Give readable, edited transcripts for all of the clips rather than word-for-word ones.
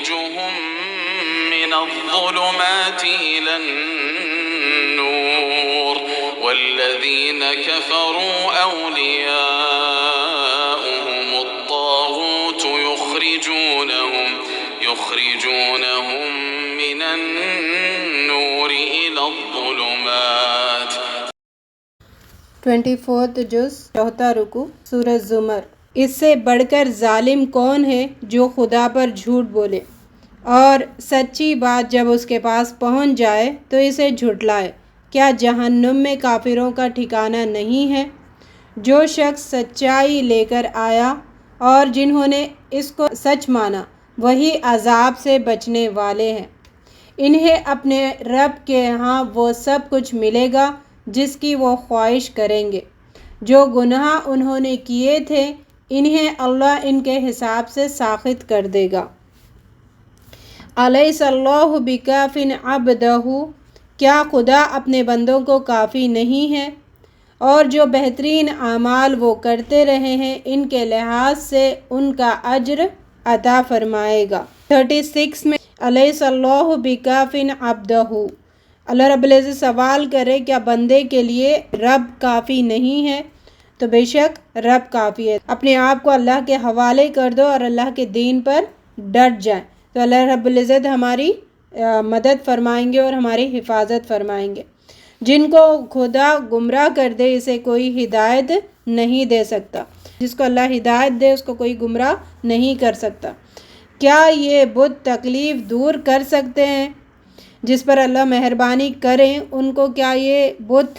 يخرجهم من الظلمات إلى النور والذين كفروا أولياؤهم الطاغوت يخرجونهم من النور إلى الظلمات۔ 24 جز، چوتھا رکوع، سورہ زمر۔ اس سے بڑھ کر ظالم کون ہے جو خدا پر جھوٹ بولے اور سچی بات جب اس کے پاس پہنچ جائے تو اسے جھٹلائے۔ کیا جہنم میں کافروں کا ٹھکانہ نہیں ہے؟ جو شخص سچائی لے کر آیا اور جنہوں نے اس کو سچ مانا وہی عذاب سے بچنے والے ہیں۔ انہیں اپنے رب کے ہاں وہ سب کچھ ملے گا جس کی وہ خواہش کریں گے۔ جو گناہ انہوں نے کیے تھے انہیں اللہ ان کے حساب سے ساخط کر دے گا۔ الیس اللہ بکاف عبدہ، کیا خدا اپنے بندوں کو کافی نہیں ہے؟ اور جو بہترین اعمال وہ کرتے رہے ہیں ان کے لحاظ سے ان کا اجر عطا فرمائے گا۔ 36 میں الیس اللہ بکاف عبدہ، اللہ رب العزت سوال کرے کیا بندے کے لیے رب کافی نہیں ہے؟ تو بے شک رب کافی ہے۔ اپنے آپ کو اللہ کے حوالے کر دو اور اللہ کے دین پر ڈٹ جائیں تو اللہ رب العزت ہماری مدد فرمائیں گے اور ہماری حفاظت فرمائیں گے۔ جن کو خدا گمراہ کر دے اسے کوئی ہدایت نہیں دے سکتا، جس کو اللہ ہدایت دے اس کو کوئی گمراہ نہیں کر سکتا۔ کیا یہ بت تکلیف دور کر سکتے ہیں؟ جس پر اللہ مہربانی کریں ان کو کیا یہ بت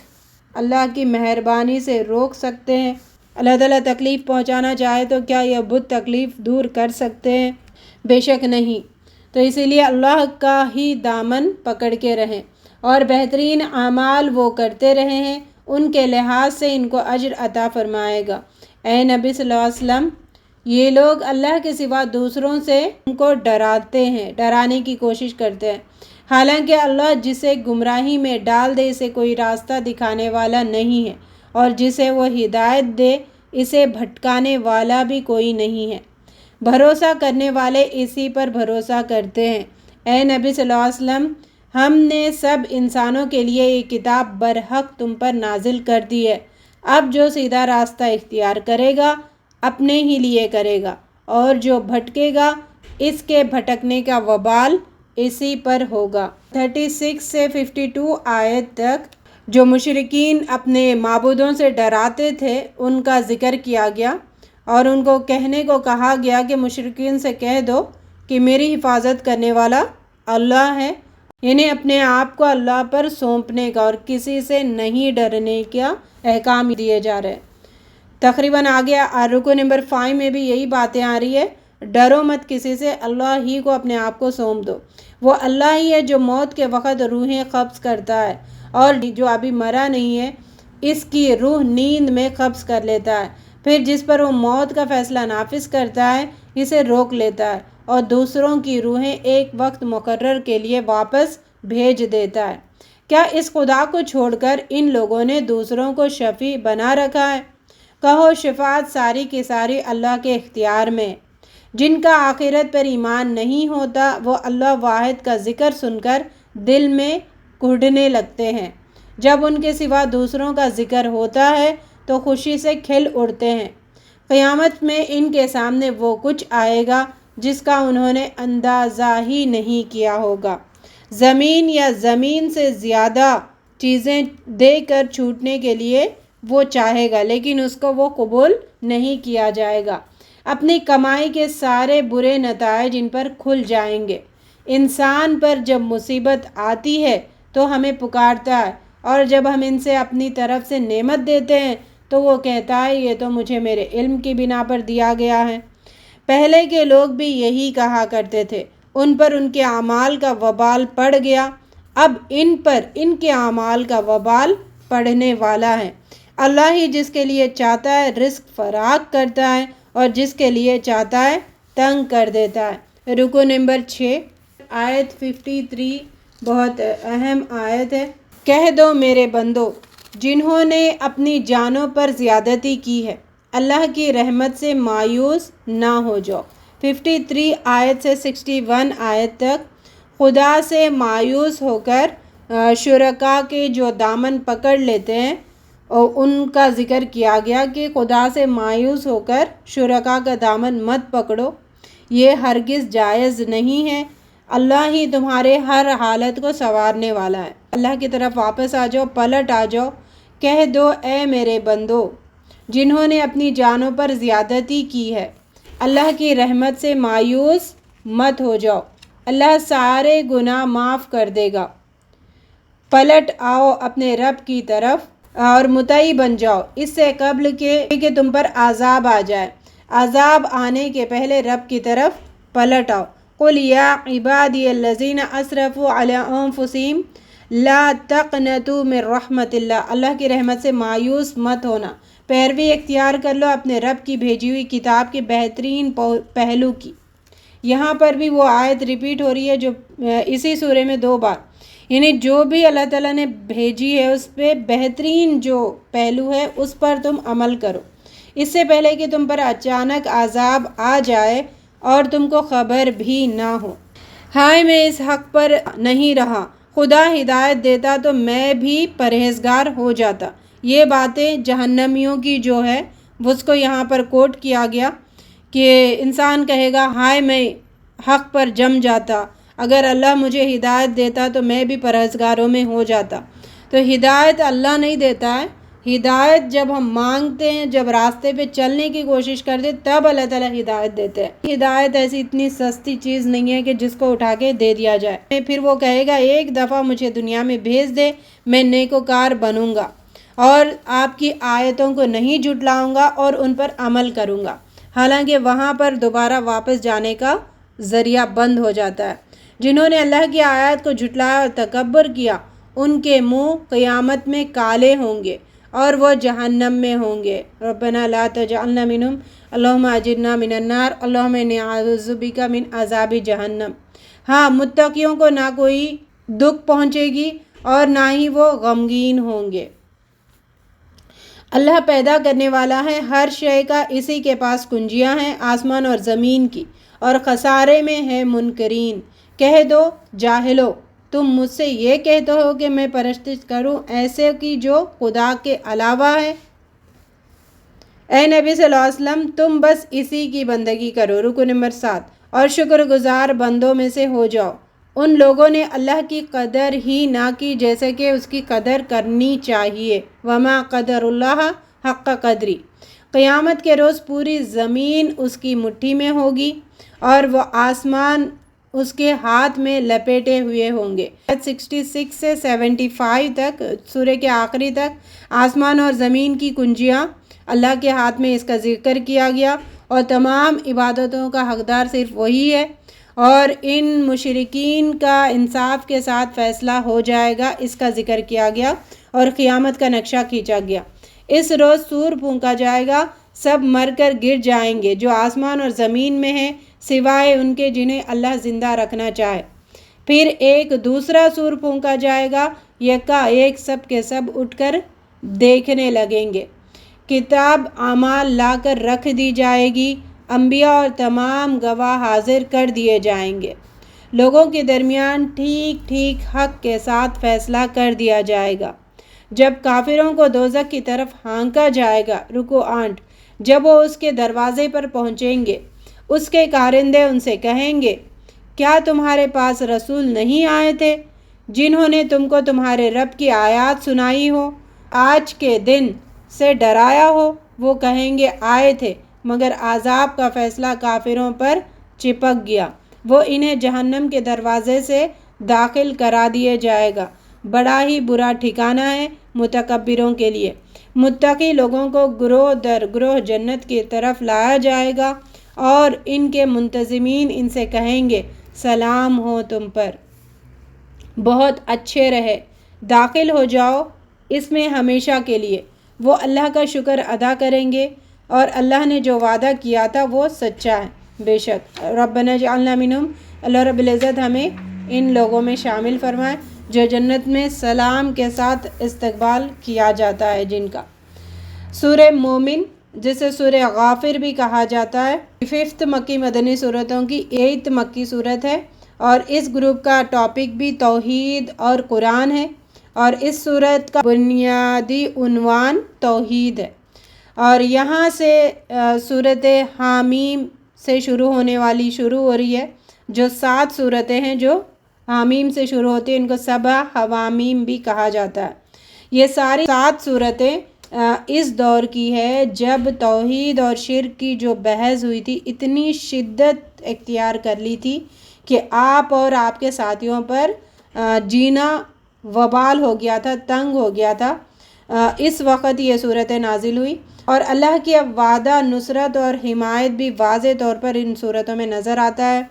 اللہ کی مہربانی سے روک سکتے ہیں؟ اللہ تعالیٰ تکلیف پہنچانا چاہے تو کیا یہ بت تکلیف دور کر سکتے ہیں؟ بے شک نہیں۔ تو اسی لیے اللہ کا ہی دامن پکڑ کے رہیں اور بہترین اعمال وہ کرتے رہے ہیں، ان کے لحاظ سے ان کو اجر عطا فرمائے گا۔ اے نبی صلی اللہ علیہ وسلم، یہ لوگ اللہ کے سوا دوسروں سے ان کو ڈراتے ہیں، ڈرانے کی کوشش کرتے ہیں، حالانکہ اللہ جسے گمراہی میں ڈال دے اسے کوئی راستہ دکھانے والا نہیں ہے اور جسے وہ ہدایت دے اسے بھٹکانے والا بھی کوئی نہیں ہے۔ بھروسہ کرنے والے اسی پر بھروسہ کرتے ہیں۔ اے نبی صلی اللہ علیہ وسلم، ہم نے سب انسانوں کے لیے یہ کتاب برحق تم پر نازل کر دی ہے۔ اب جو سیدھا راستہ اختیار کرے گا اپنے ہی لیے کرے گا اور جو بھٹکے گا اس کے بھٹکنے کا وبال اسی پر ہوگا۔ 36 سے 52 آیت تک جو مشرکین اپنے معبودوں سے ڈراتے تھے ان کا ذکر کیا گیا اور ان کو کہنے کو کہا گیا کہ مشرکین سے کہہ دو کہ میری حفاظت کرنے والا اللہ ہے، یعنی اپنے آپ کو اللہ پر سونپنے کا اور کسی سے نہیں ڈرنے کا احکام دیے جا رہے ہیں۔ تقریباً آگے رکو نمبر 5 میں بھی یہی باتیں آ رہی ہے، ڈرو مت کسی سے، اللہ ہی کو اپنے آپ کو سونپ دو۔ وہ اللہ ہی ہے جو موت کے وقت روحیں قبض کرتا ہے اور جو ابھی مرا نہیں ہے اس کی روح نیند میں قبض کر لیتا ہے، پھر جس پر وہ موت کا فیصلہ نافذ کرتا ہے اسے روک لیتا ہے اور دوسروں کی روحیں ایک وقت مقرر کے لیے واپس بھیج دیتا ہے۔ کیا اس خدا کو چھوڑ کر ان لوگوں نے دوسروں کو شفیع بنا رکھا ہے؟ کہو شفاعت ساری کی ساری اللہ کے اختیار میں۔ جن کا آخرت پر ایمان نہیں ہوتا وہ اللہ واحد کا ذکر سن کر دل میں کڑھنے لگتے ہیں، جب ان کے سوا دوسروں کا ذکر ہوتا ہے تو خوشی سے کھل اڑتے ہیں۔ قیامت میں ان کے سامنے وہ کچھ آئے گا جس کا انہوں نے اندازہ ہی نہیں کیا ہوگا۔ زمین یا زمین سے زیادہ چیزیں دے کر چھوٹنے کے لیے وہ چاہے گا لیکن اس کو وہ قبول نہیں کیا جائے گا۔ اپنی کمائی کے سارے برے نتائج ان پر کھل جائیں گے۔ انسان پر جب مصیبت آتی ہے تو ہمیں پکارتا ہے اور جب ہم ان سے اپنی طرف سے نعمت دیتے ہیں تو وہ کہتا ہے یہ تو مجھے میرے علم کی بنا پر دیا گیا ہے۔ پہلے کے لوگ بھی یہی کہا کرتے تھے، ان پر ان کے اعمال کا وبال پڑ گیا، اب ان پر ان کے اعمال کا وبال پڑنے والا ہے۔ اللہ ہی جس کے لیے چاہتا ہے رزق فراخ کرتا ہے اور جس کے لیے چاہتا ہے تنگ کر دیتا ہے۔ رکو نمبر 6 آیت 53 بہت اہم آیت ہے۔ کہہ دو میرے بندو جنہوں نے اپنی جانوں پر زیادتی کی ہے اللہ کی رحمت سے مایوس نہ ہو جاؤ، 53 آیت سے 61 آیت تک خدا سے مایوس ہو کر شرکا کے جو دامن پکڑ لیتے ہیں اور ان کا ذکر کیا گیا کہ خدا سے مایوس ہو کر شرکا کا دامن مت پکڑو، یہ ہرگز جائز نہیں ہے۔ اللہ ہی تمہارے ہر حالت کو سنوارنے والا ہے۔ اللہ کی طرف واپس آ جاؤ، پلٹ آ جاؤ، کہہ دو اے میرے بندو جنہوں نے اپنی جانوں پر زیادتی کی ہے، اللہ کی رحمت سے مایوس مت ہو جاؤ، اللہ سارے گناہ معاف کر دے گا۔ پلٹ آؤ اپنے رب کی طرف اور مطیع بن جاؤ اس سے قبل کہ تم پر عذاب آ جائے۔ عذاب آنے کے پہلے رب کی طرف پلٹ آؤ۔ قل یا عبادی الذین اسرفوا علی انفسہم لا تقنطوا من رحمت اللہ، اللہ کی رحمت سے مایوس مت ہونا، پیروی اختیار کر لو اپنے رب کی بھیجی ہوئی کتاب کے بہترین پہلو کی۔ یہاں پر بھی وہ آیت ریپیٹ ہو رہی ہے جو اسی سورے میں 2 بار، یعنی جو بھی اللہ تعالیٰ نے بھیجی ہے اس پہ بہترین جو پہلو ہے اس پر تم عمل کرو، اس سے پہلے کہ تم پر اچانک عذاب آ جائے اور تم کو خبر بھی نہ ہو۔ ہائے میں اس حق پر نہیں رہا، خدا ہدایت دیتا تو میں بھی پرہیزگار ہو جاتا۔ یہ باتیں جہنمیوں کی جو ہے اس کو یہاں پر کوٹ کیا گیا کہ انسان کہے گا ہائے میں حق پر جم جاتا، اگر اللہ مجھے ہدایت دیتا تو میں بھی پرہیزگاروں میں ہو جاتا۔ تو ہدایت اللہ نہیں دیتا ہے، ہدایت جب ہم مانگتے ہیں، جب راستے پہ چلنے کی کوشش کرتے تب اللہ تعالیٰ ہدایت دیتے ہیں۔ ہدایت ایسی اتنی سستی چیز نہیں ہے کہ جس کو اٹھا کے دے دیا جائے۔ پھر وہ کہے گا ایک دفعہ مجھے دنیا میں بھیج دے، میں نیکوکار بنوں گا اور آپ کی آیتوں کو نہیں جھٹلاؤں گا اور ان پر عمل کروں گا، حالانکہ وہاں پر دوبارہ واپس جانے کا ذریعہ بند ہو جاتا ہے۔ جنہوں نے اللہ کی آیات کو جھٹلایا اور تکبر کیا ان کے منہ قیامت میں کالے ہوں گے اور وہ جہنم میں ہوں گے۔ ربنا لا تجعلنا منہم اللہم اجرنا من النار اللہم انی اعوذ بک من عذاب جہنم۔ ہاں، متقیوں کو نہ کوئی دکھ پہنچے گی اور نہ ہی وہ غمگین ہوں گے۔ اللہ پیدا کرنے والا ہے، ہر شے کا اسی کے پاس کنجیاں ہیں، آسمان اور زمین کی، اور خسارے میں ہے منکرین۔ کہہ دو جاہلو، تم مجھ سے یہ کہتے ہو کہ میں پرستش کروں ایسے کی جو خدا کے علاوہ ہے؟ اے نبی صلی اللہ علیہ وسلم تم بس اسی کی بندگی کرو۔ رکو نمبر 7، اور شکر گزار بندوں میں سے ہو جاؤ۔ ان لوگوں نے اللہ کی قدر ہی نہ کی جیسے کہ اس کی قدر کرنی چاہیے۔ وما قدر اللہ حق قدری، قیامت کے روز پوری زمین اس کی مٹھی میں ہوگی اور وہ آسمان اس کے ہاتھ میں لپیٹے ہوئے ہوں گے۔ 66 سے 75 تک سورہ کے آخری تک آسمان اور زمین کی کنجیاں اللہ کے ہاتھ میں اس کا ذکر کیا گیا اور تمام عبادتوں کا حقدار صرف وہی ہے، اور ان مشرکین کا انصاف کے ساتھ فیصلہ ہو جائے گا اس کا ذکر کیا گیا، اور قیامت کا نقشہ کھینچا گیا۔ اس روز سور پھونکا جائے گا، سب مر کر گر جائیں گے جو آسمان اور زمین میں ہیں سوائے ان کے جنہیں اللہ زندہ رکھنا چاہے۔ پھر ایک دوسرا سور پھونکا جائے گا، یکا ایک سب کے سب اٹھ کر دیکھنے لگیں گے، کتاب اعمال لا کر رکھ دی جائے گی، انبیاء اور تمام گواہ حاضر کر دیے جائیں گے، لوگوں کے درمیان ٹھیک ٹھیک حق کے ساتھ فیصلہ کر دیا جائے گا۔ جب کافروں کو دوزخ کی طرف ہانکا جائے گا، رکو 8، جب وہ اس کے دروازے پر پہنچیں گے اس کے کارندے ان سے کہیں گے کیا تمہارے پاس رسول نہیں آئے تھے جنہوں نے تم کو تمہارے رب کی آیات سنائی ہو، آج کے دن سے ڈرایا ہو؟ وہ کہیں گے آئے تھے، مگر عذاب کا فیصلہ کافروں پر چپک گیا، وہ انہیں جہنم کے دروازے سے داخل کرا دیے جائے گا، بڑا ہی برا ٹھکانہ ہے متکبروں کے لیے۔ متقی لوگوں کو گروہ در گروہ جنت کی طرف لایا جائے گا اور ان کے منتظمین ان سے کہیں گے سلام ہو تم پر، بہت اچھے رہے، داخل ہو جاؤ اس میں ہمیشہ کے لیے۔ وہ اللہ کا شکر ادا کریں گے اور اللہ نے جو وعدہ کیا تھا وہ سچا ہے، بے شک۔ ربنا اجعلنا منہم، اللہ رب العزت ہمیں ان لوگوں میں شامل فرمائے جو جنت میں سلام کے ساتھ استقبال کیا جاتا ہے جن کا۔ سورہ مومن جسے سورہ غافر بھی کہا جاتا ہے، 5 مکی مدنی صورتوں کی 8 مکی صورت ہے، اور اس گروپ کا ٹاپک بھی توحید اور قرآن ہے، اور اس صورت کا بنیادی عنوان توحید ہے۔ اور یہاں سے صورت حامیم سے شروع ہونے والی شروع ہو رہی ہے، جو 7 صورتیں ہیں جو حامیم سے شروع ہوتی ہیں، ان کو 7 حوامیم بھی کہا جاتا ہے۔ یہ ساری 7 صورتیں اس دور کی ہے جب توحید اور شرک کی جو بحث ہوئی تھی اتنی شدت اختیار کر لی تھی کہ آپ اور آپ کے ساتھیوں پر جینا وبال ہو گیا تھا، تنگ ہو گیا تھا۔ اس وقت یہ صورت نازل ہوئی، اور اللہ کی اب وعدہ نصرت اور حمایت بھی واضح طور پر ان صورتوں میں نظر آتا ہے،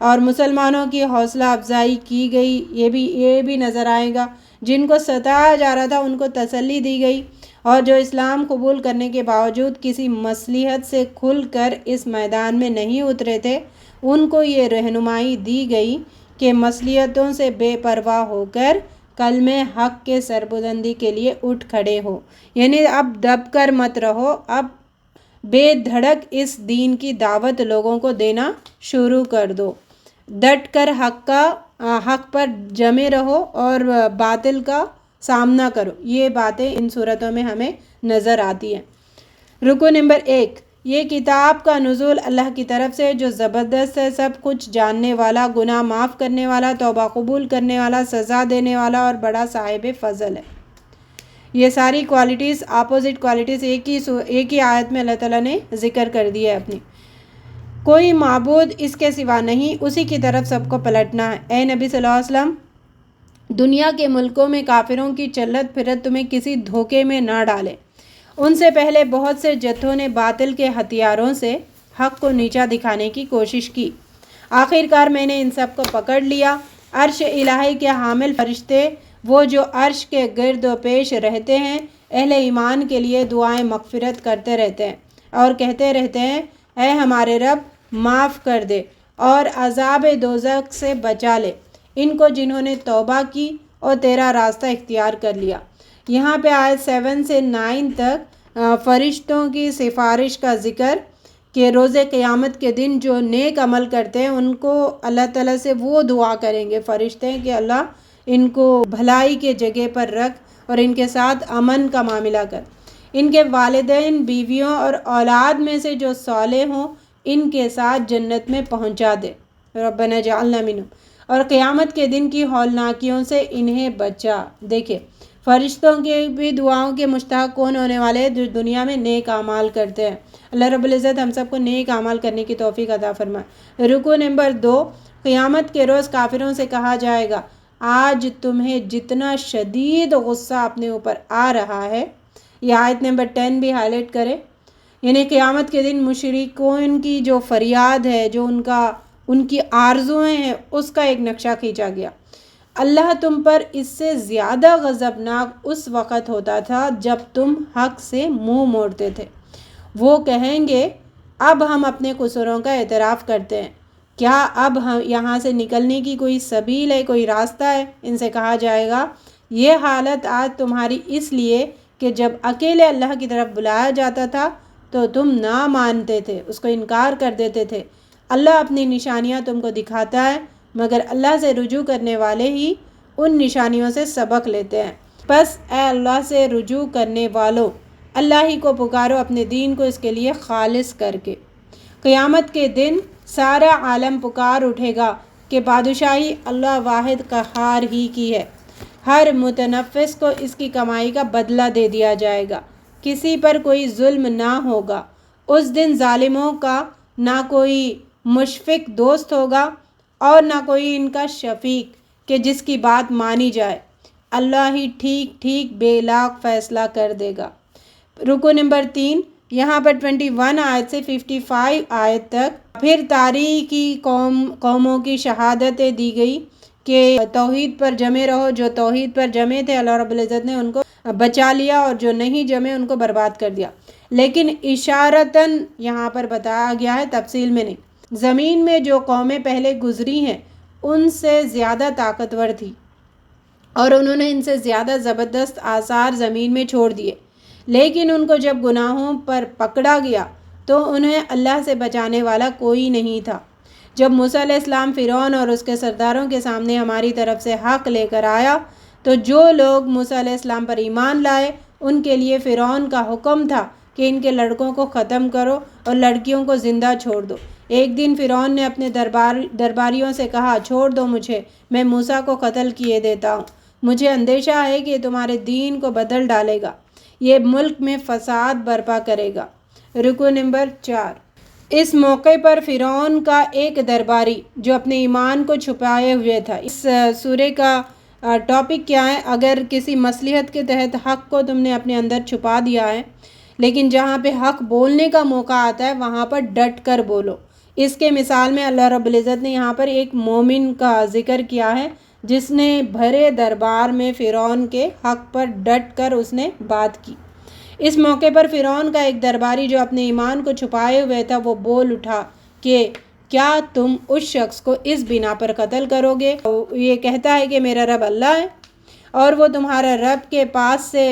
اور مسلمانوں کی حوصلہ افزائی کی گئی، یہ بھی نظر آئے گا۔ جن کو ستایا جا رہا تھا ان کو تسلی دی گئی، اور جو اسلام قبول کرنے کے باوجود کسی مصلحت سے کھل کر اس میدان میں نہیں اترے تھے، ان کو یہ رہنمائی دی گئی کہ مصلحتوں سے بے پرواہ ہو کر کلمہ حق کے سربلندی کے لیے اٹھ کھڑے ہو، یعنی اب دب کر مت رہو، اب بے دھڑک اس دین کی دعوت لوگوں کو دینا شروع کر دو، ڈٹ کر حق پر جمے رہو اور باطل کا سامنا کرو۔ یہ باتیں ان صورتوں میں ہمیں نظر آتی ہیں۔ رکو نمبر 1، یہ کتاب کا نزول اللہ کی طرف سے جو زبردست ہے، سب کچھ جاننے والا، گناہ معاف کرنے والا، توبہ قبول کرنے والا، سزا دینے والا اور بڑا صاحب فضل ہے۔ یہ ساری کوالٹیز، اپوزٹ کوالٹیز ایک ہی آیت میں اللہ تعالیٰ نے ذکر کر دی ہے اپنی۔ کوئی معبود اس کے سوا نہیں، اسی کی طرف سب کو پلٹنا ہے۔ اے نبی صلی اللہ علیہ وسلم، دنیا کے ملکوں میں کافروں کی چلت پھرت تمہیں کسی دھوکے میں نہ ڈالے۔ ان سے پہلے بہت سے جتھوں نے باطل کے ہتھیاروں سے حق کو نیچا دکھانے کی کوشش کی، آخرکار میں نے ان سب کو پکڑ لیا۔ عرش الہی کے حامل فرشتے، وہ جو عرش کے گرد و پیش رہتے ہیں، اہل ایمان کے لیے دعائیں مغفرت کرتے رہتے ہیں اور کہتے رہتے ہیں، اے ہمارے رب معاف کر دے اور عذاب دوزخ سے بچا لے ان کو جنہوں نے توبہ کی اور تیرا راستہ اختیار کر لیا۔ یہاں پہ آیت 7 سے 9 تک فرشتوں کی سفارش کا ذکر، کہ روز قیامت کے دن جو نیک عمل کرتے ہیں ان کو اللہ تعالیٰ سے وہ دعا کریں گے فرشتے کہ اللہ ان کو بھلائی کے جگہ پر رکھ اور ان کے ساتھ امن کا معاملہ کر، ان کے والدین، بیویوں اور اولاد میں سے جو صالح ہوں ان کے ساتھ جنت میں پہنچا دے، ربنا جعلنا منہم، اور قیامت کے دن کی ہولناکیوں سے انہیں بچا۔ دیکھیں فرشتوں کی بھی دعاؤں کے مستحق کون ہونے والے ہیں؟ جو دنیا میں نیک اعمال کرتے ہیں۔ اللہ رب العزت ہم سب کو نیک اعمال کرنے کی توفیق عطا فرمائے۔ رکو نمبر 2، قیامت کے روز کافروں سے کہا جائے گا، آج تمہیں جتنا شدید غصہ اپنے اوپر آ رہا ہے، یہ آیت نمبر 10 بھی ہائی لائٹ کرے، یعنی قیامت کے دن مشرکون کی جو فریاد ہے، جو ان کی آرزویں ہیں، اس کا ایک نقشہ کھینچا گیا۔ اللہ تم پر اس سے زیادہ غضبناک اس وقت ہوتا تھا جب تم حق سے منہ موڑتے تھے۔ وہ کہیں گے، اب ہم اپنے قصوروں کا اعتراف کرتے ہیں، کیا اب یہاں سے نکلنے کی کوئی سبیل ہے، کوئی راستہ ہے؟ ان سے کہا جائے گا، یہ حالت آج تمہاری اس لیے کہ جب اکیلے اللہ کی طرف بلایا جاتا تھا تو تم نہ مانتے تھے، اس کو انکار کر دیتے تھے۔ اللہ اپنی نشانیاں تم کو دکھاتا ہے، مگر اللہ سے رجوع کرنے والے ہی ان نشانیوں سے سبق لیتے ہیں۔ بس اے اللہ سے رجوع کرنے والو، اللہ ہی کو پکارو اپنے دین کو اس کے لیے خالص کر کے۔ قیامت کے دن سارا عالم پکار اٹھے گا کہ بادشاہی اللہ واحد قہار ہی کی ہے، ہر متنفس کو اس کی کمائی کا بدلہ دے دیا جائے گا، کسی پر کوئی ظلم نہ ہوگا۔ اس دن ظالموں کا نہ کوئی مشفق دوست ہوگا اور نہ کوئی ان کا شفیق کہ جس کی بات مانی جائے، اللہ ہی ٹھیک ٹھیک بے لاگ فیصلہ کر دے گا۔ رکو نمبر 3، یہاں پر 21 آیت سے 55 آیت تک پھر تاریخی قوموں کی شہادتیں دی گئی کہ توحید پر جمے رہو۔ جو توحید پر جمے تھے اللہ رب العزت نے ان کو بچا لیا، اور جو نہیں جمے ان کو برباد کر دیا۔ لیکن اشارتاً یہاں پر بتایا گیا ہے، تفصیل میں نہیں۔ زمین میں جو قومیں پہلے گزری ہیں ان سے زیادہ طاقتور تھی اور انہوں نے ان سے زیادہ زبردست آثار زمین میں چھوڑ دیے، لیکن ان کو جب گناہوں پر پکڑا گیا تو انہیں اللہ سے بچانے والا کوئی نہیں تھا۔ جب موسیٰ علیہ السلام فرعون اور اس کے سرداروں کے سامنے ہماری طرف سے حق لے کر آیا تو جو لوگ موسیٰ علیہ السلام پر ایمان لائے ان کے لیے فرعون کا حکم تھا کہ ان کے لڑکوں کو ختم کرو اور لڑکیوں کو زندہ چھوڑ دو۔ ایک دن فرعون نے اپنے درباریوں سے کہا، چھوڑ دو مجھے، میں موسیٰ کو قتل کیے دیتا ہوں۔ مجھے اندیشہ ہے کہ یہ تمہارے دین کو بدل ڈالے گا، یہ ملک میں فساد برپا کرے گا۔ رکو نمبر 4۔ اس موقع پر فرعون کا ایک درباری جو اپنے ایمان کو چھپائے ہوئے تھا۔ اس سورہ کا ٹاپک کیا ہے؟ اگر کسی مصلحت کے تحت حق کو تم نے اپنے اندر چھپا دیا ہے، لیکن جہاں پہ حق بولنے کا موقع آتا ہے وہاں پر ڈٹ کر بولو۔ اس کے مثال میں اللہ رب العزت نے یہاں پر ایک مومن کا ذکر کیا ہے جس نے بھرے دربار میں فرعون کے حق پر ڈٹ کر اس نے بات کی۔ اس موقع پر فرعون کا ایک درباری جو اپنے ایمان کو چھپائے ہوئے تھا وہ بول اٹھا کہ کیا تم اس شخص کو اس بنا پر قتل کرو گے؟ یہ کہتا ہے کہ میرا رب اللہ ہے اور وہ تمہارا رب کے پاس سے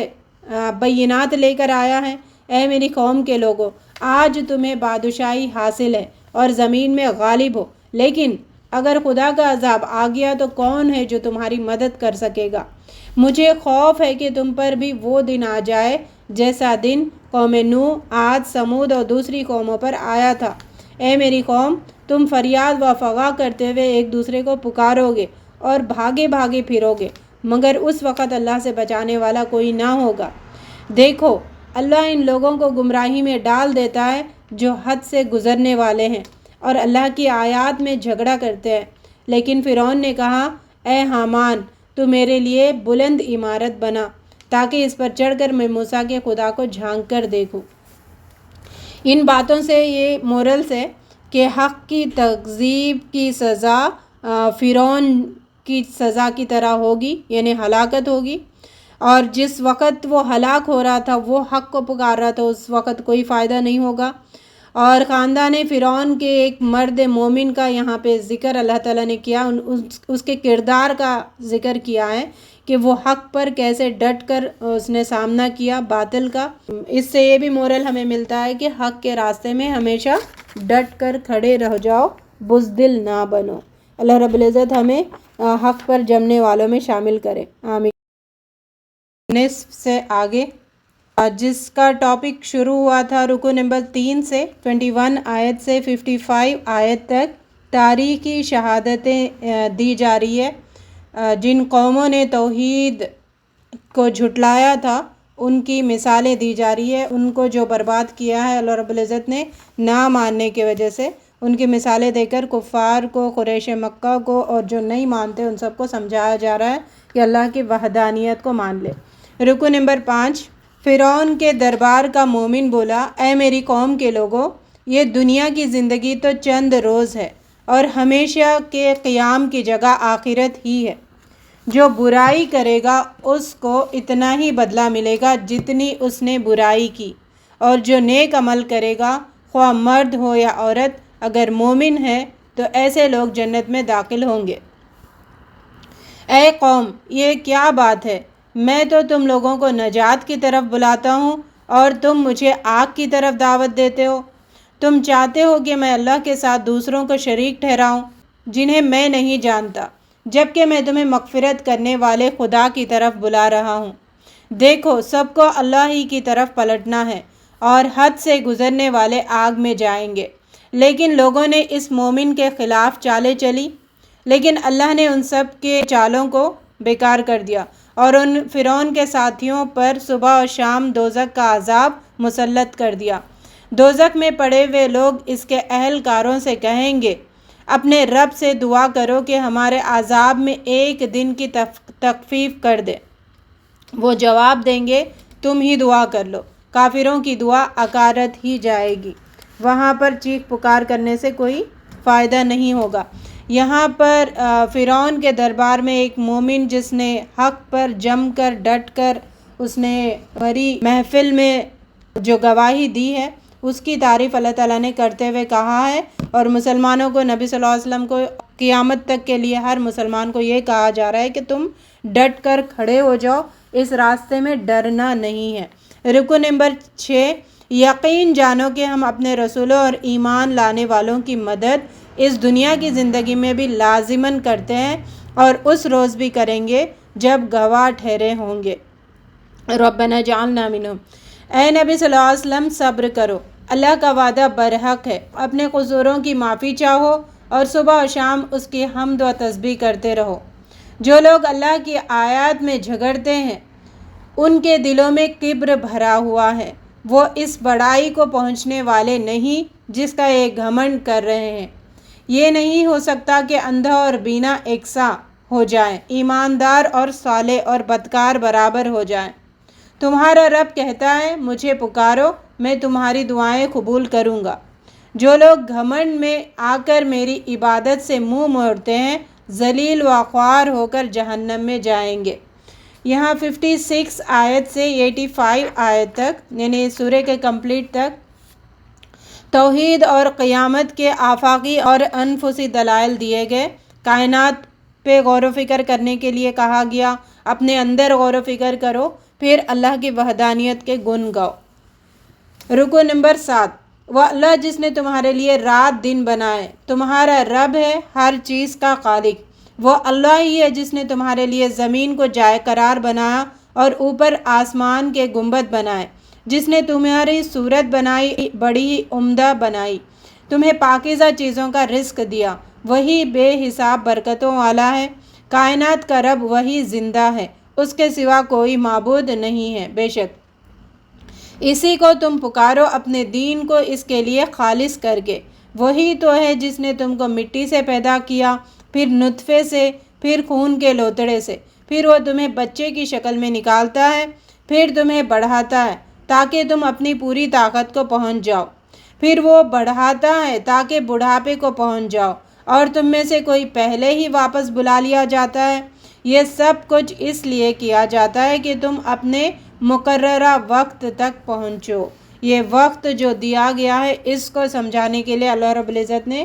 بینات لے کر آیا ہے۔ اے میری قوم کے لوگوں، آج تمہیں بادشاہی حاصل ہے اور زمین میں غالب ہو، لیکن اگر خدا کا عذاب آ گیا تو کون ہے جو تمہاری مدد کر سکے گا؟ مجھے خوف ہے کہ تم پر بھی وہ دن آ جائے جیسا دن قوم نوح، عاد، سمود اور دوسری قوموں پر آیا تھا۔ اے میری قوم، تم فریاد و فغاں کرتے ہوئے ایک دوسرے کو پکارو گے اور بھاگے بھاگے پھرو گے، مگر اس وقت اللہ سے بچانے والا کوئی نہ ہوگا۔ دیکھو، اللہ ان لوگوں کو گمراہی میں ڈال دیتا ہے جو حد سے گزرنے والے ہیں اور اللہ کی آیات میں جھگڑا کرتے ہیں۔ لیکن فرعون نے کہا، اے حامان، تو میرے لیے بلند عمارت بنا تاکہ اس پر چڑھ کر میں موسیٰ کے خدا کو جھانک کر دیکھوں۔ ان باتوں سے یہ مورلز ہے کہ حق کی تکذیب کی سزا فرعون کی سزا کی طرح ہوگی، یعنی ہلاکت ہوگی، اور جس وقت وہ ہلاک ہو رہا تھا وہ حق کو پکار رہا تھا اس وقت کوئی فائدہ نہیں ہوگا۔ اور خاندان فرعون کے ایک مرد مومن کا یہاں پہ ذکر اللہ تعالیٰ نے کیا، اس کے کردار کا ذکر کیا ہے کہ وہ حق پر کیسے ڈٹ کر اس نے سامنا کیا باطل کا۔ اس سے یہ بھی مورل ہمیں ملتا ہے کہ حق کے راستے میں ہمیشہ ڈٹ کر کھڑے رہ جاؤ، بزدل نہ بنو۔ اللہ رب العزت ہمیں حق پر جمنے والوں میں شامل کرے، آمین۔ نصف سے آگے جس کا ٹاپک شروع ہوا تھا رکو نمبر 3 سے 21 آیت سے 55 آیت تک، تاریخی شہادتیں دی جا رہی ہے۔ جن قوموں نے توحید کو جھٹلایا تھا ان کی مثالیں دی جا رہی ہے، ان کو جو برباد کیا ہے اللہ رب العزت نے نہ ماننے کی وجہ سے، ان کی مثالیں دے کر کفار کو، قریش مکہ کو اور جو نہیں مانتے ان سب کو سمجھایا جا رہا ہے کہ اللہ کی وحدانیت کو مان لے۔ رکو نمبر 5۔ فرعون کے دربار کا مومن بولا، اے میری قوم کے لوگوں، یہ دنیا کی زندگی تو چند روز ہے اور ہمیشہ کے قیام کی جگہ آخرت ہی ہے۔ جو برائی کرے گا اس کو اتنا ہی بدلہ ملے گا جتنی اس نے برائی کی، اور جو نیک عمل کرے گا خواہ مرد ہو یا عورت اگر مومن ہے تو ایسے لوگ جنت میں داخل ہوں گے۔ اے قوم، یہ کیا بات ہے؟ میں تو تم لوگوں کو نجات کی طرف بلاتا ہوں اور تم مجھے آگ کی طرف دعوت دیتے ہو۔ تم چاہتے ہو کہ میں اللہ کے ساتھ دوسروں کو شریک ٹھہراؤں جنہیں میں نہیں جانتا، جبکہ میں تمہیں مغفرت کرنے والے خدا کی طرف بلا رہا ہوں۔ دیکھو، سب کو اللہ ہی کی طرف پلٹنا ہے اور حد سے گزرنے والے آگ میں جائیں گے۔ لیکن لوگوں نے اس مومن کے خلاف چالیں چلی، لیکن اللہ نے ان سب کے چالوں کو بیکار کر دیا اور ان فرعون کے ساتھیوں پر صبح اور شام دوزخ کا عذاب مسلط کر دیا۔ دوزخ میں پڑے ہوئے لوگ اس کے اہلکاروں سے کہیں گے، اپنے رب سے دعا کرو کہ ہمارے عذاب میں ایک دن کی تخفیف کر دے۔ وہ جواب دیں گے، تم ہی دعا کر لو، کافروں کی دعا اکارت ہی جائے گی، وہاں پر چیخ پکار کرنے سے کوئی فائدہ نہیں ہوگا۔ یہاں پر فرعون کے دربار میں ایک مومن جس نے حق پر جم کر ڈٹ کر اس نے بھری محفل میں جو گواہی دی ہے اس کی تعریف اللہ تعالیٰ نے کرتے ہوئے کہا ہے، اور مسلمانوں کو، نبی صلی اللہ علیہ وسلم کو، قیامت تک کے لیے ہر مسلمان کو یہ کہا جا رہا ہے کہ تم ڈٹ کر کھڑے ہو جاؤ، اس راستے میں ڈرنا نہیں ہے۔ رکن نمبر 6، یقین جانو کہ ہم اپنے رسولوں اور ایمان لانے والوں کی مدد اس دنیا کی زندگی میں بھی لازماً کرتے ہیں اور اس روز بھی کریں گے جب گواہ ٹھہرے ہوں گے۔ ربنا جعلنا منہم۔ اے نبی صلی اللہ علیہ وسلم صبر کرو، اللہ کا وعدہ برحق ہے، اپنے قصوروں کی معافی چاہو اور صبح و شام اس کی حمد و تسبیح کرتے رہو۔ جو لوگ اللہ کی آیات میں جھگڑتے ہیں ان کے دلوں میں کبر بھرا ہوا ہے، وہ اس بڑائی کو پہنچنے والے نہیں جس کا یہ گھمنڈ کر رہے ہیں۔ یہ نہیں ہو سکتا کہ اندھا اور بینا یکساں ہو جائیں، ایماندار اور صالح اور بدکار برابر ہو جائیں۔ تمہارا رب کہتا ہے مجھے پکارو، میں تمہاری دعائیں قبول کروں گا۔ جو لوگ گھمنڈ میں آ کر میری عبادت سے منہ موڑتے ہیں ذلیل و خوار ہو کر جہنم میں جائیں گے۔ یہاں 56 آیت سے 85 آیت تک یعنی سورہ کے کمپلیٹ تک توحید اور قیامت کے آفاقی اور انفسی دلائل دیے گئے۔ کائنات پہ غور و فکر کرنے کے لیے کہا گیا، اپنے اندر غور و فکر کرو، پھر اللہ کی وحدانیت کے گن گاؤ۔ رکو نمبر 7، وہ اللہ جس نے تمہارے لیے رات دن بنائے، تمہارا رب ہے ہر چیز کا خالق۔ وہ اللہ ہی ہے جس نے تمہارے لیے زمین کو جائے قرار بنایا اور اوپر آسمان کے گنبد بنائے، جس نے تمہاری صورت بنائی بڑی ہی عمدہ بنائی، تمہیں پاکیزہ چیزوں کا رزق دیا، وہی بے حساب برکتوں والا ہے۔ کائنات کا رب وہی زندہ ہے، اس کے سوا کوئی معبود نہیں ہے، بے شک اسی کو تم پکارو اپنے دین کو اس کے لیے خالص کر کے۔ وہی تو ہے جس نے تم کو مٹی سے پیدا کیا، پھر نطفے سے، پھر خون کے لوتڑے سے، پھر وہ تمہیں بچے کی شکل میں نکالتا ہے، پھر تمہیں بڑھاتا ہے تاکہ تم اپنی پوری طاقت کو پہنچ جاؤ، پھر وہ بڑھاتا ہے تاکہ بڑھاپے کو پہنچ جاؤ، اور تم میں سے کوئی پہلے ہی واپس بلا لیا جاتا ہے۔ یہ سب کچھ اس لیے کیا جاتا ہے کہ تم اپنے مقررہ وقت تک پہنچو۔ یہ وقت جو دیا گیا ہے اس کو سمجھانے کے لیے اللہ رب العزت نے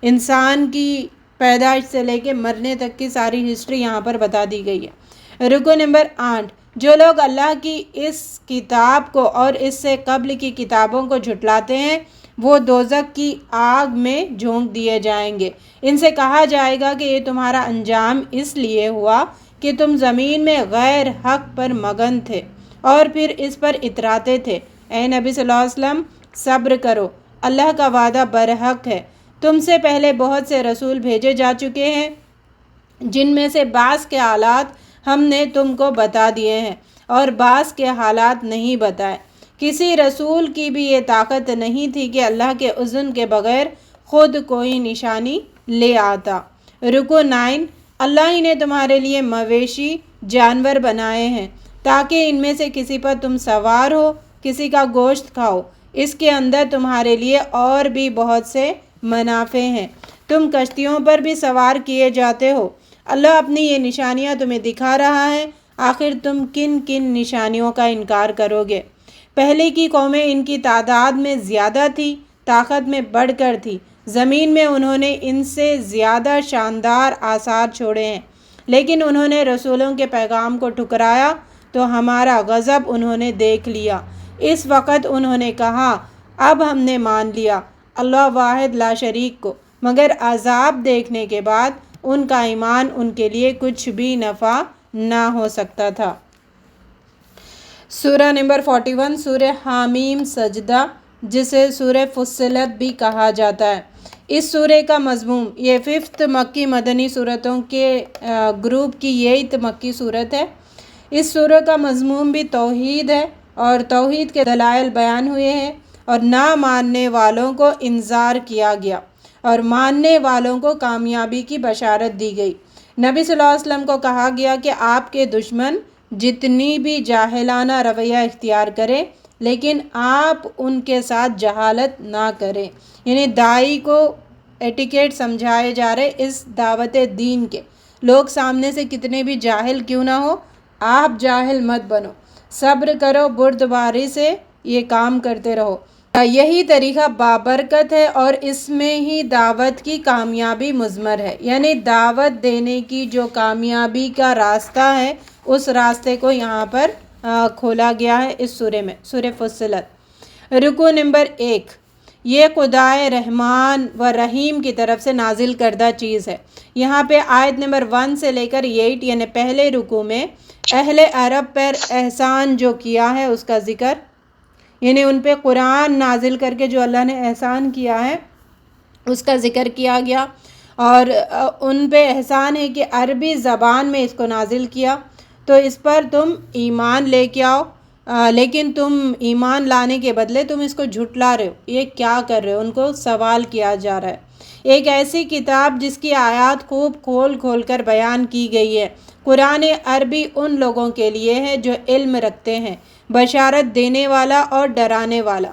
انسان کی پیدائش سے لے کے مرنے تک کی ساری ہسٹری یہاں پر بتا دی گئی ہے۔ رکو نمبر 8، جو لوگ اللہ کی اس کتاب کو اور اس سے قبل کی کتابوں کو جھٹلاتے ہیں وہ دوزخ کی آگ میں جھونک دیے جائیں گے۔ ان سے کہا جائے گا کہ یہ تمہارا انجام اس لیے ہوا کہ تم زمین میں غیر حق پر مگن تھے اور پھر اس پر اتراتے تھے۔ اے نبی صلی اللہ علیہ وسلم صبر کرو، اللہ کا وعدہ برحق ہے۔ تم سے پہلے بہت سے رسول بھیجے جا چکے ہیں جن میں سے بعض کے حالات ہم نے تم کو بتا دیے ہیں اور بعض کے حالات نہیں بتائے۔ کسی رسول کی بھی یہ طاقت نہیں تھی کہ اللہ کے اذن کے بغیر خود کوئی نشانی لے آتا۔ رکو 9، اللہ ہی نے تمہارے لیے مویشی جانور بنائے ہیں تاکہ ان میں سے کسی پر تم سوار ہو، کسی کا گوشت کھاؤ، اس کے اندر تمہارے لیے اور بھی بہت سے منافع ہیں۔ تم کشتیوں پر بھی سوار کیے جاتے ہو۔ اللہ اپنی یہ نشانیاں تمہیں دکھا رہا ہے، آخر تم کن کن نشانیوں کا انکار کرو گے؟ پہلے کی قومیں ان کی تعداد میں زیادہ تھی، طاقت میں بڑھ کر تھی، زمین میں انہوں نے ان سے زیادہ شاندار آثار چھوڑے ہیں، لیکن انہوں نے رسولوں کے پیغام کو ٹھکرایا تو ہمارا غضب انہوں نے دیکھ لیا۔ اس وقت انہوں نے کہا اب ہم نے مان لیا اللہ واحد لا شریک کو، مگر عذاب دیکھنے کے بعد ان کا ایمان ان کے لیے کچھ بھی نفع نہ ہو سکتا تھا۔ سورہ نمبر 41، سورہ حامیم سجدہ، جسے سورہ فصلت بھی کہا جاتا ہے۔ اس سورہ کا مضمون، یہ 5 مکی مدنی صورتوں کے گروپ کی 8 مکی صورت ہے۔ اس سورہ کا مضمون بھی توحید ہے اور توحید کے دلائل بیان ہوئے ہیں اور نہ ماننے والوں کو انذار کیا گیا اور ماننے والوں کو کامیابی کی بشارت دی گئی۔ نبی صلی اللہ علیہ وسلم کو کہا گیا کہ آپ کے دشمن جتنی بھی جاہلانہ رویہ اختیار کریں لیکن آپ ان کے ساتھ جہالت نہ کریں، یعنی داعی کو ایٹیکیٹ سمجھائے جا رہے اس دعوت دین کے۔ لوگ سامنے سے کتنے بھی جاہل کیوں نہ ہو، آپ جاہل مت بنو، صبر کرو، بردباری سے یہ کام کرتے رہو۔ یہی طریقہ بابرکت ہے اور اس میں ہی دعوت کی کامیابی مضمر ہے، یعنی دعوت دینے کی جو کامیابی کا راستہ ہے اس راستے کو یہاں پر کھولا گیا ہے اس سورے میں، سورہ فصلت۔ رکوع نمبر 1، یہ خدائے رحمان و رحیم کی طرف سے نازل کردہ چیز ہے۔ یہاں پہ آیت نمبر 1 سے لے کر 8 یعنی پہلے رکوع میں اہل عرب پر احسان جو کیا ہے اس کا ذکر، یعنی ان پہ قرآن نازل کر کے جو اللہ نے احسان کیا ہے اس کا ذکر کیا گیا، اور ان پہ احسان ہے کہ عربی زبان میں اس کو نازل کیا، تو اس پر تم ایمان لے کے آؤ، لیکن تم ایمان لانے کے بدلے تم اس کو جھٹلا رہے ہو، یہ کیا کر رہے ہو؟ ان کو سوال کیا جا رہا ہے۔ ایک ایسی کتاب جس کی آیات خوب کھول کھول کر بیان کی گئی ہے۔ قرآن عربی ان لوگوں کے لیے ہے جو علم رکھتے ہیں، بشارت دینے والا اور ڈرانے والا،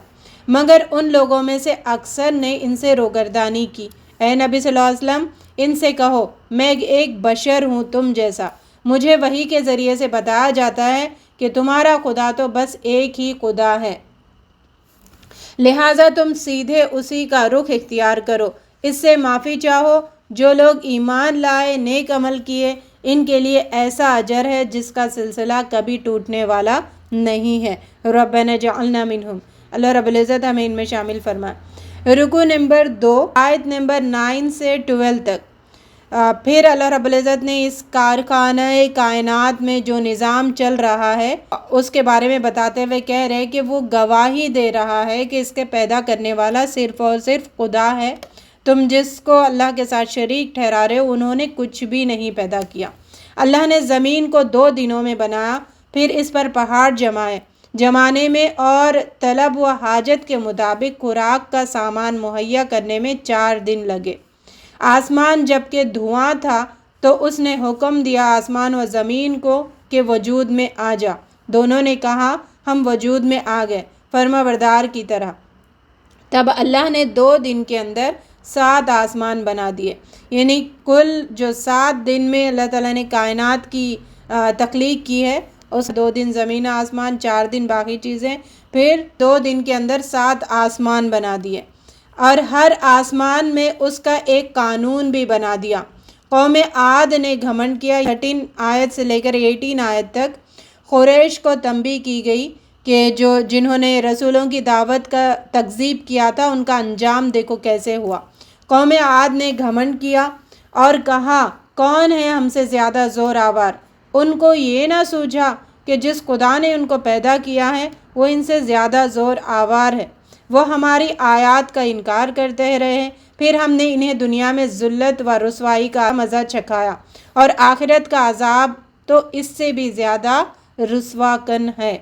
مگر ان لوگوں میں سے اکثر نے ان سے روگردانی کی۔ اے نبی صلی اللہ علیہ وسلم، ان سے کہو میں ایک بشر ہوں تم جیسا، مجھے وحی کے ذریعے سے بتایا جاتا ہے کہ تمہارا خدا تو بس ایک ہی خدا ہے، لہٰذا تم سیدھے اسی کا رخ اختیار کرو، اس سے معافی چاہو۔ جو لوگ ایمان لائے، نیک عمل کیے، ان کے لیے ایسا اجر ہے جس کا سلسلہ کبھی ٹوٹنے والا نہیں ہے۔ ربنا جعلنا منہم، اللہ رب العزت ہمیں ان میں شامل فرمائے۔ رکوع نمبر 2 آیت نمبر 9 سے 12 تک۔ پھر اللہ رب العزت نے اس کارخانہ کائنات میں جو نظام چل رہا ہے اس کے بارے میں بتاتے ہوئے کہہ رہے کہ وہ گواہی دے رہا ہے کہ اس کے پیدا کرنے والا صرف اور صرف خدا ہے، تم جس کو اللہ کے ساتھ شریک ٹھہرا رہے ہو انہوں نے کچھ بھی نہیں پیدا کیا۔ اللہ نے زمین کو 2 دنوں میں بنایا، پھر اس پر پہاڑ جمانے میں اور طلب و حاجت کے مطابق خوراک کا سامان مہیا کرنے میں 4 دن لگے۔ آسمان جب کہ دھواں تھا تو اس نے حکم دیا آسمان و زمین کو کہ وجود میں آ جا، دونوں نے کہا ہم وجود میں آ گئے فرما بردار کی طرح۔ تب اللہ نے 2 دن کے اندر 7 آسمان بنا دیے، یعنی کل جو 7 دن میں اللہ تعالیٰ نے کائنات کی تخلیق کی ہے، اس 2 دن زمین آسمان، 4 دن باقی چیزیں، پھر 2 دن کے اندر 7 آسمان بنا دیے، اور ہر آسمان میں اس کا ایک قانون بھی بنا دیا۔ قوم عاد نے گھمنڈ کیا۔ 13 آیت سے لے کر 18 آیت تک قریش کو تنبیہ کی گئی کہ جنہوں نے رسولوں کی دعوت کا تکذیب کیا تھا ان کا انجام دیکھو کیسے ہوا۔ قوم عاد نے گھمنڈ کیا اور کہا کون ہے ہم سے زیادہ زور آور؟ ان کو یہ نہ سوجھا کہ جس خدا نے ان کو پیدا کیا ہے وہ ان سے زیادہ زور آور ہے، وہ ہماری آیات کا انکار کرتے رہے ہیں، پھر ہم نے انہیں دنیا میں ذلت و رسوائی کا مزہ چکھایا، اور آخرت کا عذاب تو اس سے بھی زیادہ رسوا کن ہے۔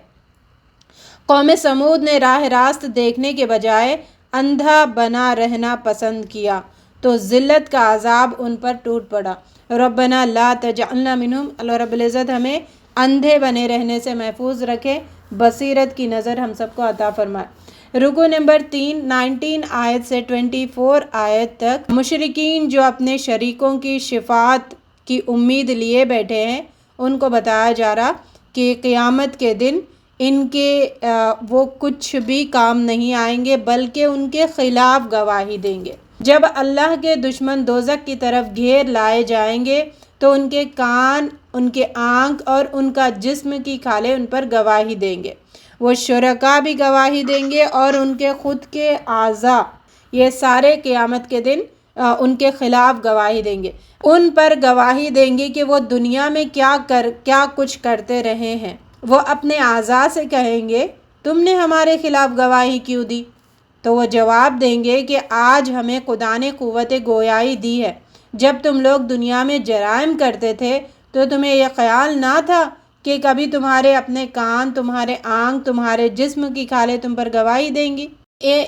قوم سمود نے راہ راست دیکھنے کے بجائے اندھا بنا رہنا پسند کیا تو ذلت کا عذاب ان پر ٹوٹ پڑا۔ ربنا لا تجعلنا منہم، اللہ رب العزت ہمیں اندھے بنے رہنے سے محفوظ رکھے، بصیرت کی نظر ہم سب کو عطا فرمائے۔ رکوع نمبر 3 19 آیت سے 24 آیت تک مشرکین جو اپنے شریکوں کی شفاعت کی امید لیے بیٹھے ہیں ان کو بتایا جا رہا کہ قیامت کے دن ان کے وہ کچھ بھی کام نہیں آئیں گے بلکہ ان کے خلاف گواہی دیں گے۔ جب اللہ کے دشمن دوزخ کی طرف گھیر لائے جائیں گے تو ان کے کان، ان کے آنکھ اور ان کا جسم کی کھالیں ان پر گواہی دیں گے، وہ شرکا بھی گواہی دیں گے اور ان کے خود کے اعضاء، یہ سارے قیامت کے دن ان کے خلاف گواہی دیں گے، ان پر گواہی دیں گے کہ وہ دنیا میں کیا کچھ کرتے رہے ہیں۔ وہ اپنے اعضاء سے کہیں گے تم نے ہمارے خلاف گواہی کیوں دی؟ تو وہ جواب دیں گے کہ آج ہمیں خدا نے قوت گویائی دی ہے، جب تم لوگ دنیا میں جرائم کرتے تھے تو تمہیں یہ خیال نہ تھا کہ کبھی تمہارے اپنے کان، تمہارے آنکھ، تمہارے جسم کی کھالیں تم پر گواہی دیں گی؟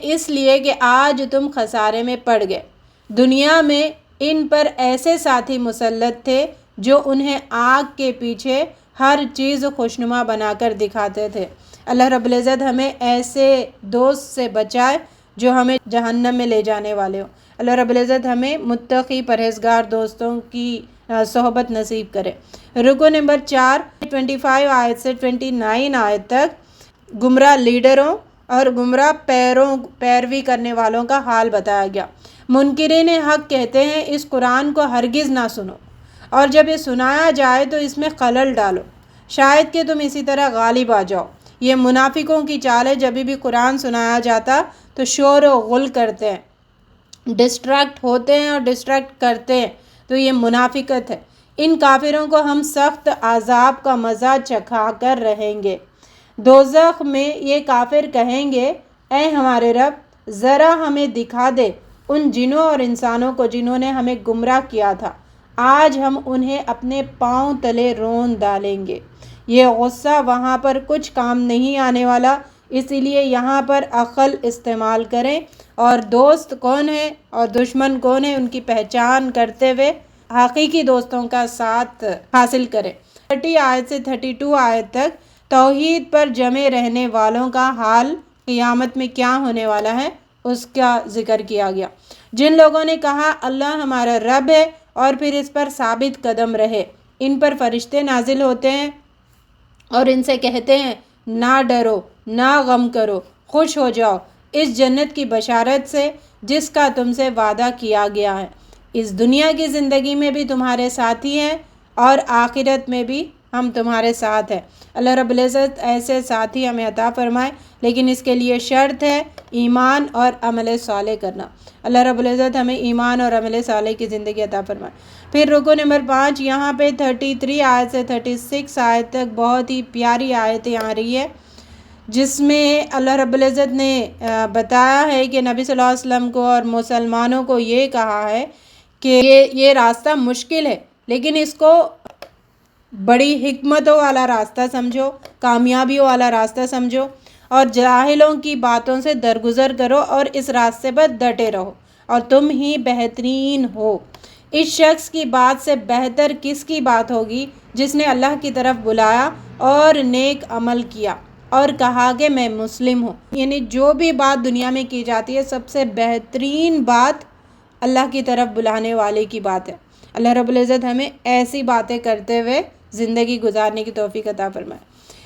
اس لیے کہ آج تم خسارے میں پڑ گئے۔ دنیا میں ان پر ایسے ساتھی مسلط تھے جو انہیں آگ کے پیچھے ہر چیز خوشنما بنا کر دکھاتے تھے۔ اللہ رب العزت ہمیں ایسے دوست سے بچائے جو ہمیں جہنم میں لے جانے والے ہوں۔ اللہ رب العزت ہمیں متقی پرہیزگار دوستوں کی صحبت نصیب کرے۔ رکوع نمبر 4 25 آیت سے 29 آیت تک گمراہ لیڈروں اور گمراہ پیروی کرنے والوں کا حال بتایا گیا۔ منکرین حق کہتے ہیں اس قرآن کو ہرگز نہ سنو، اور جب یہ سنایا جائے تو اس میں خلل ڈالو، شاید کہ تم اسی طرح غالب آ جاؤ۔ یہ منافقوں کی چال ہے، جب بھی قرآن سنایا جاتا تو شور و غل کرتے ہیں، ڈسٹریکٹ ہوتے ہیں اور ڈسٹریکٹ کرتے ہیں، تو یہ منافقت ہے۔ ان کافروں کو ہم سخت عذاب کا مزہ چکھا کر رہیں گے۔ دوزخ میں یہ کافر کہیں گے، اے ہمارے رب، ذرا ہمیں دکھا دے ان جنوں اور انسانوں کو جنہوں نے ہمیں گمراہ کیا تھا، آج ہم انہیں اپنے پاؤں تلے رون ڈالیں گے۔ یہ غصہ وہاں پر کچھ کام نہیں آنے والا، اسی لیے یہاں پر عقل استعمال کریں اور دوست کون ہے اور دشمن کون ہے ان کی پہچان کرتے ہوئے حقیقی دوستوں کا ساتھ حاصل کریں۔ 30 آیت سے 32 آیت تک توحید پر جمے رہنے والوں کا حال قیامت میں کیا ہونے والا ہے اس کا ذکر کیا گیا۔ جن لوگوں نے کہا اللہ ہمارا رب ہے اور پھر اس پر ثابت قدم رہے، ان پر فرشتے نازل ہوتے ہیں اور ان سے کہتے ہیں نہ ڈرو، نہ غم کرو، خوش ہو جاؤ اس جنت کی بشارت سے جس کا تم سے وعدہ کیا گیا ہے۔ اس دنیا کی زندگی میں بھی تمہارے ساتھی ہیں اور آخرت میں بھی ہم تمہارے ساتھ ہیں۔ اللہ رب العزت ایسے ساتھی ہمیں عطا فرمائے، لیکن اس کے لیے شرط ہے ایمان اور عمل صالح کرنا۔ اللہ رب العزت ہمیں ایمان اور عمل صالح کی زندگی عطا فرمائے۔ پھر رکو نمبر 5، یہاں پہ 33 آیت سے 36 آیت تک بہت ہی پیاری آیتیں آ رہی ہے، جس میں اللہ رب العزت نے بتایا ہے کہ نبی صلی اللہ علیہ وسلم کو اور مسلمانوں کو یہ کہا ہے کہ یہ راستہ مشکل ہے، لیکن اس کو بڑی حکمتوں والا راستہ سمجھو، کامیابیوں والا راستہ سمجھو اور جاہلوں کی باتوں سے درگزر کرو اور اس راستے پر ڈٹے رہو اور تم ہی بہترین ہو۔ اس شخص کی بات سے بہتر کس کی بات ہوگی جس نے اللہ کی طرف بلایا اور نیک عمل کیا اور کہا کہ میں مسلم ہوں۔ یعنی جو بھی بات دنیا میں کی جاتی ہے سب سے بہترین بات اللہ کی طرف بلانے والے کی بات ہے۔ اللہ رب العزت ہمیں ایسی باتیں کرتے ہوئے زندگی گزارنے کی توفیق عطا فرمائے۔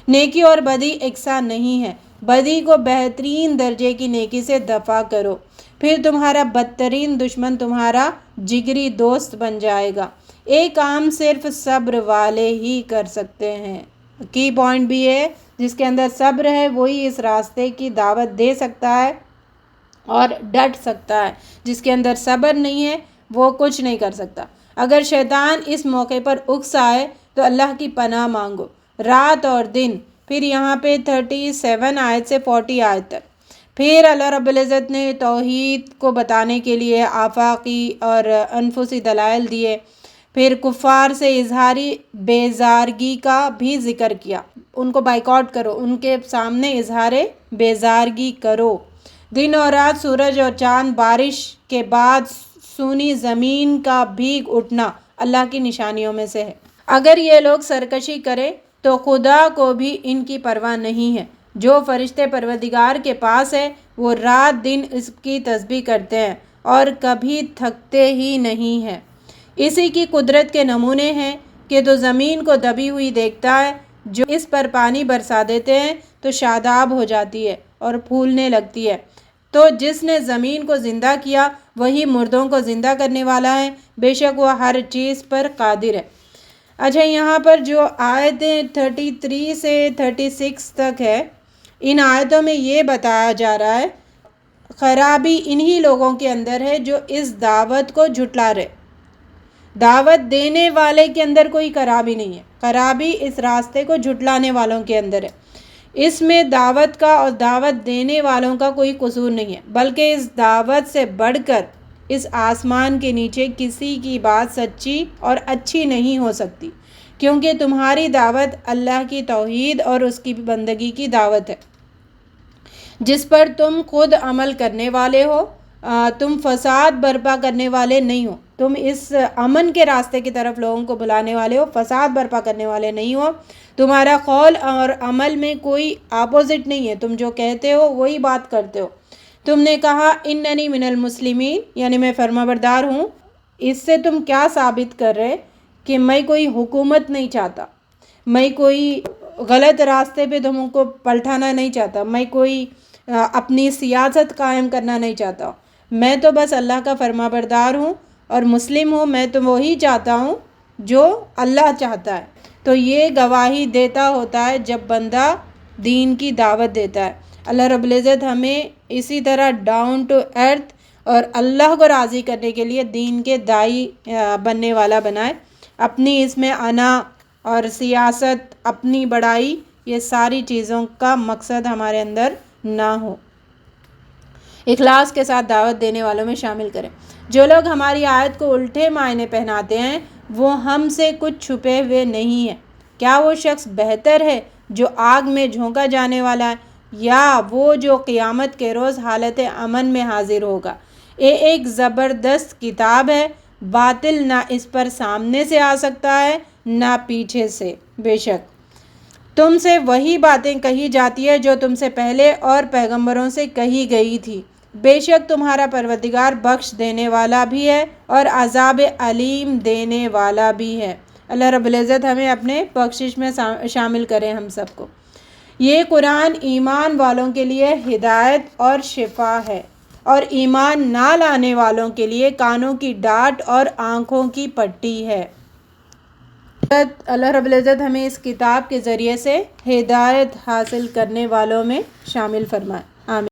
نیکی اور بدی یکساں نہیں ہے، بدی کو بہترین درجے کی نیکی سے دفع کرو، پھر تمہارا بدترین دشمن تمہارا جگری دوست بن جائے گا۔ ایک کام صرف صبر والے ہی کر سکتے ہیں۔ کی پوائنٹ بھی ہے، جس کے اندر صبر ہے وہی اس راستے کی دعوت دے سکتا ہے اور ڈٹ سکتا ہے، جس کے اندر صبر نہیں ہے وہ کچھ نہیں کر سکتا۔ اگر شیطان اس موقع پر اکس آئے تو اللہ کی پناہ مانگو، رات اور دن۔ پھر یہاں پہ 37 آیت سے 40 آیت تک پھر اللہ رب العزت نے توحید کو بتانے کے لیے آفاقی اور انفسی دلائل دیے، پھر کفار سے اظہاری بیزارگی کا بھی ذکر کیا، ان کو بائیکاٹ کرو، ان کے سامنے اظہار بیزارگی کرو۔ دن اور رات، سورج اور چاند، بارش کے بعد سونی زمین کا بھیگ اٹھنا اللہ کی نشانیوں میں سے ہے۔ اگر یہ لوگ سرکشی کریں تو خدا کو بھی ان کی پرواہ نہیں ہے۔ جو فرشتے پروردگار کے پاس ہے وہ رات دن اس کی تسبیح کرتے ہیں اور کبھی تھکتے ہی نہیں ہیں۔ اسی کی قدرت کے نمونے ہیں کہ تو زمین کو دبی ہوئی دیکھتا ہے، جو اس پر پانی برسا دیتے ہیں تو شاداب ہو جاتی ہے اور پھولنے لگتی ہے۔ تو جس نے زمین کو زندہ کیا وہی مردوں کو زندہ کرنے والا ہے، بے شک وہ ہر چیز پر قادر ہے۔ اچھا، یہاں پر جو آیتیں 33 سے 36 تک ہے، ان آیتوں میں یہ بتایا جا رہا ہے خرابی انہی لوگوں کے اندر ہے جو اس دعوت کو جھٹلا رہے۔ دعوت دینے والے کے اندر کوئی خرابی نہیں ہے، خرابی اس راستے کو جھٹلانے والوں کے اندر ہے۔ اس میں دعوت کا اور دعوت دینے والوں کا کوئی قصور نہیں ہے، بلکہ اس دعوت سے بڑھ کر اس آسمان کے نیچے کسی کی بات سچی اور اچھی نہیں ہو سکتی، کیونکہ تمہاری دعوت اللہ کی توحید اور اس کی بندگی کی دعوت ہے، جس پر تم خود عمل کرنے والے ہو۔ تم فساد برپا کرنے والے نہیں ہو، تم اس امن کے راستے کی طرف لوگوں کو بلانے والے ہو، فساد برپا کرنے والے نہیں ہو۔ تمہارا قول اور عمل میں کوئی اپوزٹ نہیں ہے، تم جو کہتے ہو وہی بات کرتے ہو۔ تم نے کہا اننی من المسلمین، یعنی میں فرما بردار ہوں، اس سے تم کیا ثابت کر رہے کہ میں کوئی حکومت نہیں چاہتا، میں کوئی غلط راستے پہ تم کو پلٹانا نہیں چاہتا، میں کوئی اپنی سیاست قائم کرنا نہیں چاہتا، میں تو بس اللہ کا فرما بردار ہوں اور مسلم ہوں۔ میں تو وہی چاہتا ہوں جو اللہ چاہتا ہے، تو یہ گواہی دیتا ہوتا ہے جب بندہ دین کی دعوت دیتا ہے۔ اللہ رب العزت ہمیں اسی طرح ڈاؤن ٹو ارتھ اور اللہ کو راضی کرنے کے لیے دین کے داعی بننے والا بنائے۔ اپنی اس میں انا اور سیاست، اپنی بڑائی، یہ ساری چیزوں کا مقصد ہمارے اندر نہ ہو۔ اخلاص کے ساتھ دعوت دینے والوں میں شامل کریں۔ جو لوگ ہماری آیت کو الٹے معنی پہناتے ہیں وہ ہم سے کچھ چھپے ہوئے نہیں ہیں۔ کیا وہ شخص بہتر ہے جو آگ میں جھونکا جانے والا ہے یا وہ جو قیامت کے روز حالت امن میں حاضر ہوگا؟ یہ ایک زبردست کتاب ہے، باطل نہ اس پر سامنے سے آ سکتا ہے نہ پیچھے سے۔ بے شک تم سے وہی باتیں کہی جاتی ہے جو تم سے پہلے اور پیغمبروں سے کہی گئی تھی۔ بے شک تمہارا پروردگار بخش دینے والا بھی ہے اور عذاب علیم دینے والا بھی ہے۔ اللہ رب العزت ہمیں اپنے بخشش میں شامل کرے ہم سب کو۔ یہ قرآن ایمان والوں کے لیے ہدایت اور شفا ہے اور ایمان نہ لانے والوں کے لیے کانوں کی ڈانٹ اور آنکھوں کی پٹی ہے۔ اللہ رب العزت ہمیں اس کتاب کے ذریعے سے ہدایت حاصل کرنے والوں میں شامل فرمائے۔